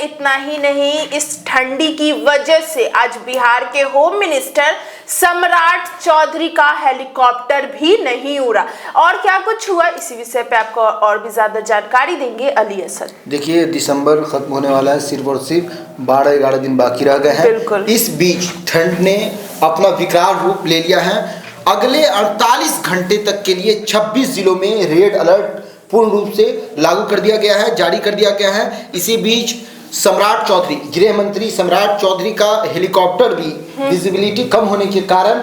इतना ही नहीं, इस ठंडी की वजह से आज बिहार के होम मिनिस्टर सम्राट चौधरी का हेलीकॉप्टर भी नहीं उड़ा। और क्या कुछ हुआ, इसी विषय पे आपको और भी ज्यादा जानकारी देंगे अली असद। देखिए, दिसंबर खत्म होने वाला है, सिर्फ और सिर्फ 12-11 दिन बाकी रह गए हैं। इस बीच ठंड ने अपना विकराल रूप ले लिया है। अगले 48 घंटे तक के लिए 26 जिलों में रेड अलर्ट पूर्ण रूप से लागू कर दिया गया है, जारी कर दिया गया है। इसी बीच सम्राट चौधरी, गृह मंत्री सम्राट चौधरी का हेलीकॉप्टर भी विजिबिलिटी कम होने के कारण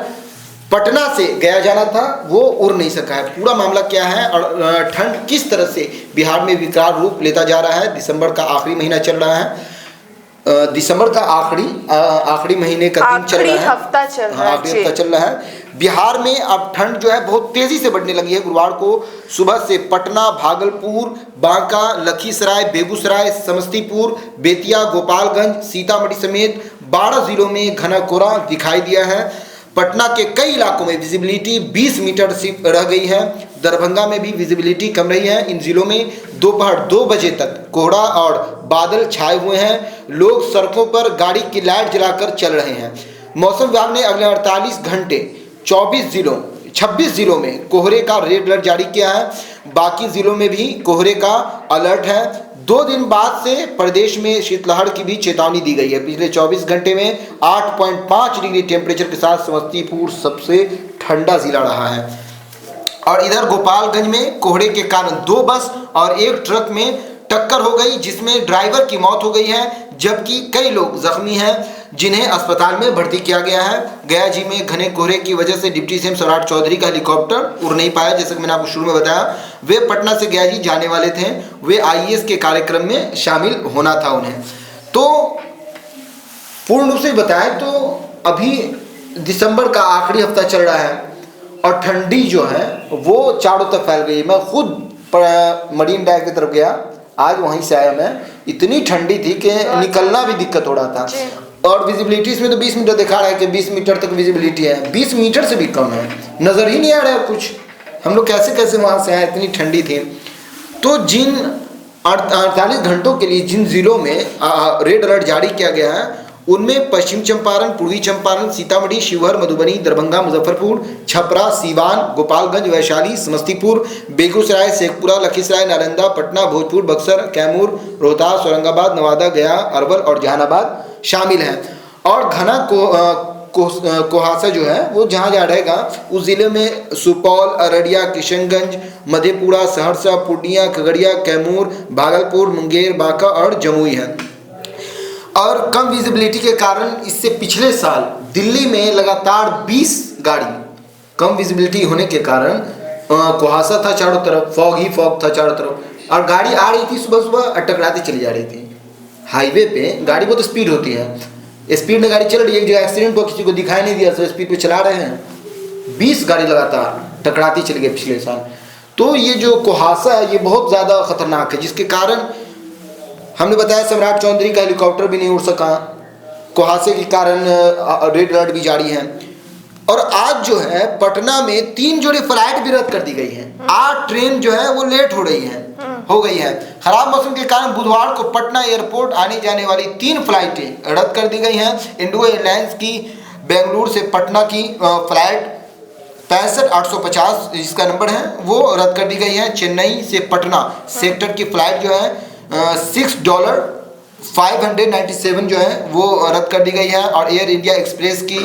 पटना से गया जाना था, वो उड़ नहीं सका है। पूरा मामला क्या है और ठंड किस तरह से बिहार में विकराल रूप लेता जा रहा है। दिसंबर का आखिरी महीना चल रहा है, दिसंबर का आखिरी महीने का दिन चल रहा है, हफ्ता चल रहा है। बिहार में अब ठंड जो है बहुत तेजी से बढ़ने लगी है। गुरुवार को सुबह से पटना, भागलपुर, बांका, लखीसराय, बेगूसराय, समस्तीपुर, बेतिया, गोपालगंज, सीतामढ़ी समेत 12 जिलों में घना कोहरा दिखाई दिया है। पटना के कई इलाकों में विजिबिलिटी 20 मीटर से रह गई है। दरभंगा में भी विजिबिलिटी कम रही है। इन जिलों में दोपहर 2 बजे तक कोहरा और बादल छाए हुए हैं। लोग सड़कों पर गाड़ी की लाइट जलाकर चल रहे हैं। मौसम विभाग ने अगले 48 घंटे 26 जिलों में कोहरे का रेड अलर्ट जारी किया है। बाकी जिलों में भी कोहरे का अलर्ट है। 2 दिन बाद से प्रदेश में शीतलहर की भी चेतावनी दी गई है। पिछले 24 घंटे में 8.5 डिग्री टेम्परेचर के साथ समस्तीपुर सबसे ठंडा जिला रहा है। और इधर गोपालगंज में कोहरे के कारण 2 बस और 1 ट्रक में टक्कर हो गई, जिसमें ड्राइवर की मौत हो गई है, जबकि कई लोग जख्मी हैं जिन्हें अस्पताल में भर्ती किया गया है। गया जी में घने कोहरे की वजह से डिप्टी सीएम सम्राट चौधरी का हेलीकॉप्टर उड़ नहीं पाया। जैसे कि मैंने आपको शुरू में बताया, वे पटना से गया जी जाने वाले थे। वे आईएएस के कार्यक्रम में शामिल होना था उन्हें। तो पूर्ण रूप से बताएं तो अभी दिसंबर का आखिरी हफ्ता चल रहा है और ठंडी जो है वो चारों तरफ फैल गई। मैं खुद मरीन ड्राइव की तरफ गया, आज वहीं से आया मैं। इतनी ठंडी थी कि निकलना भी दिक्कत हो रहा था। और विजिबिलिटी इसमें तो 20 मीटर दिखा रहा है कि 20 मीटर तक विजिबिलिटी है, 20 मीटर से भी कम है, नज़र ही नहीं आ रहा है कुछ। हम लोग कैसे वहाँ से आए, इतनी ठंडी थी। तो जिन 48 घंटों के लिए जिन जिलों में रेड अलर्ट जारी किया गया है, उनमें पश्चिम चंपारण, पूर्वी चंपारण, सीतामढ़ी, शिवहर, मधुबनी, दरभंगा, मुजफ्फरपुर, छपरा, सीवान, गोपालगंज, वैशाली, समस्तीपुर, बेगूसराय, शेखपुरा, लखीसराय, नालंदा, पटना, भोजपुर, बक्सर, कैमूर, रोहतास, औरंगाबाद, नवादा, गया, अरवल और जहानाबाद शामिल हैं। और घना कुहासा जो है वो जहाँ जहाँ रहेगा उस ज़िले में सुपौल, अररिया, किशनगंज, मधेपुरा, सहरसा, पूर्णिया, खगड़िया, कैमूर, भागलपुर, मुंगेर, बांका और जमुई है। और कम विजिबिलिटी के कारण इससे पिछले साल दिल्ली में लगातार 20 गाड़ी, कम विजिबिलिटी होने के कारण कुहासा था चारों तरफ, फॉग ही फॉग था चारों तरफ, और गाड़ी आ रही थी सुबह सुबह टकराती चली जा रही थी। हाईवे पे गाड़ी बहुत स्पीड होती है, स्पीड में गाड़ी चल रही है, एक जगह एक्सीडेंट हुआ, किसी को दिखाई नहीं दिया, तो स्पीड पे चला रहे हैं। 20 गाड़ी लगातार टकराती चली गई पिछले साल। तो ये जो कुहासा है ये बहुत ज़्यादा खतरनाक है, जिसके कारण हमने बताया सम्राट चौधरी का हेलीकॉप्टर भी नहीं उड़ सका। कुहासे के कारण रेड अलर्ट भी जारी है। और आज जो है पटना में 3 जोड़ी फ्लाइट भी रद्द कर दी गई है। 8 ट्रेन जो है वो लेट हो गई है। खराब मौसम के कारण बुधवार को पटना एयरपोर्ट आने जाने वाली 3 फ्लाइटें रद्द कर दी गई हैं। इंडिगो एयरलाइंस की बेंगलुरु से पटना की फ्लाइट 65-850 जिसका नंबर है वो रद्द कर दी गई है। चेन्नई से पटना सेक्टर की फ्लाइट जो है $6.597 जो है वो रद्द कर दी गई है। और एयर इंडिया एक्सप्रेस की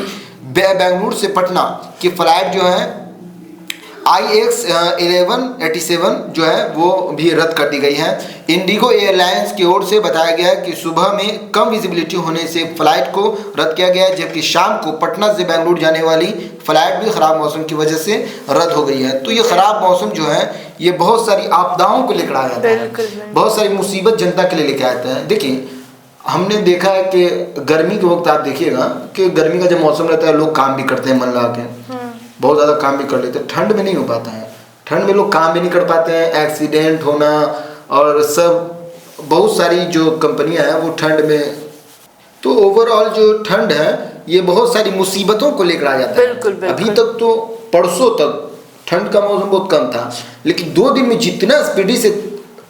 बेंगलुरु से पटना की फ्लाइट जो है IX 1187 जो है वो भी रद्द कर दी गई है। इंडिगो एयरलाइंस की ओर से बताया गया है कि सुबह में कम विजिबिलिटी होने से फ्लाइट को रद्द किया गया है, जबकि शाम को पटना से बेंगलुरु जाने वाली फ्लाइट भी खराब मौसम की वजह से रद्द हो गई है। तो ये खराब मौसम जो है ये बहुत सारी आपदाओं को लेकर आ जाता है, बहुत सारी मुसीबत जनता के लिए लेकर आता है। देखिए, हमने देखा है कि गर्मी के वक्त आप देखिएगा कि गर्मी का जब मौसम रहता है लोग काम भी करते हैं मन लगा के, बहुत ज़्यादा काम भी कर लेते हैं। ठंड में नहीं हो पाता है, ठंड में लोग काम भी नहीं कर पाते हैं, एक्सीडेंट होना और सब बहुत सारी जो कंपनियां हैं वो ठंड में। तो ओवरऑल जो ठंड है ये बहुत सारी मुसीबतों को लेकर आ जाता है। बिल्कुल। अभी तक तो परसों तक ठंड का मौसम बहुत कम था, लेकिन 2 दिन में जितना स्पीडी से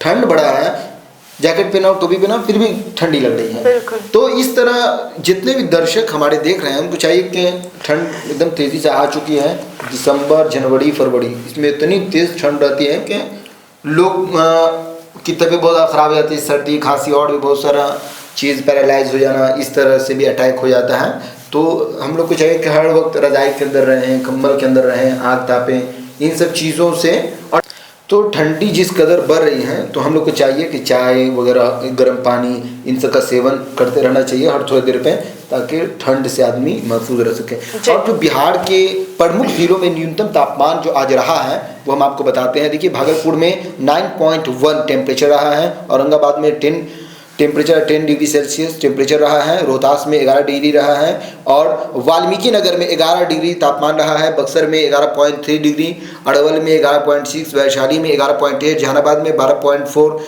ठंड बढ़ा है जैकेट पहना हो, टोपी पहना, फिर भी ठंडी लग रही है। बिल्कुल। तो इस तरह जितने भी दर्शक हमारे देख रहे हैं उनको चाहिए कि ठंड एकदम तेज़ी से आ चुकी है। दिसंबर, जनवरी, फरवरी, इसमें इतनी तेज़ ठंड रहती है कि लोग की तबीयत बहुत ज़्यादा ख़राब हो जाती है, सर्दी खांसी और भी बहुत सारा चीज़, पैरालाइज हो जाना, इस तरह से भी अटैक हो जाता है। तो हम लोग को चाहिए कि हर वक्त रज़ाई के अंदर रहें, कंबल के अंदर रहें, आग तापें, इन सब चीज़ों से। और तो ठंडी जिस कदर बढ़ रही है तो हम लोग को चाहिए कि चाय वगैरह, गर्म पानी, इन सब का सेवन करते रहना चाहिए हर थोड़ी देर पे, ताकि ठंड से आदमी महफूज रह सके। और जो बिहार के प्रमुख जिलों में न्यूनतम तापमान जो आज रहा है वो हम आपको बताते हैं। देखिए, भागलपुर में 9.1 टेम्परेचर रहा है, औरंगाबाद में 10 डिग्री सेल्सियस टेम्परेचर रहा है, रोहतास में 11 डिग्री रहा है, और वाल्मीकि नगर में 11 डिग्री तापमान रहा है, बक्सर में 11.3 डिग्री, अरवल में 11.6, वैशाली में 11.8, जहानाबाद में 12.4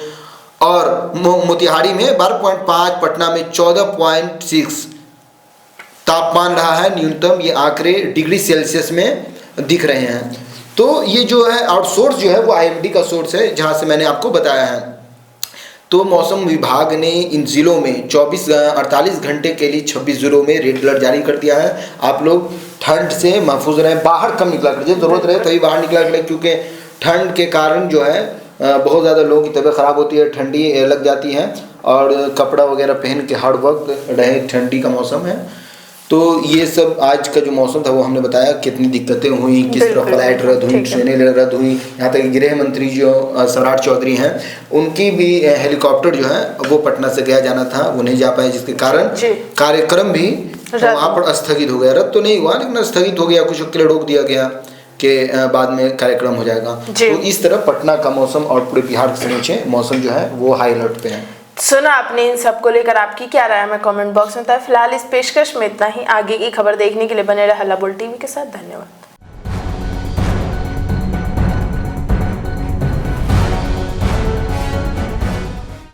और मोतिहारी में 12.5, पटना में 14.6 तापमान रहा है न्यूनतम। ये आंकड़े डिग्री सेल्सियस में दिख रहे हैं। तो ये जो है आउटसोर्स जो है वो IMD का सोर्स है, जहाँ से मैंने आपको बताया है। तो मौसम विभाग ने इन ज़िलों में 48 घंटे के लिए 26 ज़िलों में रेड अलर्ट जारी कर दिया है। आप लोग ठंड से महफूज रहें, बाहर कम निकला करें, ज़रूरत रहे तभी बाहर निकला करें, क्योंकि ठंड के कारण जो है बहुत ज़्यादा लोगों की तबीयत ख़राब होती है, ठंडी लग जाती है, और कपड़ा वगैरह पहन के हर वक्त रहे, ठंडी का मौसम है। तो ये सब आज का जो मौसम था वो हमने बताया, कितनी दिक्कतें हुई, किस तरह फ्लाइट रद्द हुई, ट्रेनें रद्द हुई, यहाँ तक गृह मंत्री जो सम्राट चौधरी हैं उनकी भी हेलीकॉप्टर जो है वो पटना से गया जाना था, वो नहीं जा पाए, जिसके कारण कार्यक्रम भी वहाँ पर स्थगित हो गया। रद्द तो नहीं हुआ लेकिन स्थगित हो गया, कुछ के लिए रोक दिया गया कि बाद में कार्यक्रम हो जाएगा। तो इस तरह पटना का मौसम और पूरे बिहार के समूचे मौसम जो है वो हाई अलर्ट पे है। सुना आपने, इन सब को लेकर आपकी क्या राय है, मैं कमेंट बॉक्स में बताया। फिलहाल इस पेशकश में इतना ही। आगे की खबर देखने के लिए बने रहे हल्ला बोल टीवी के साथ। धन्यवाद।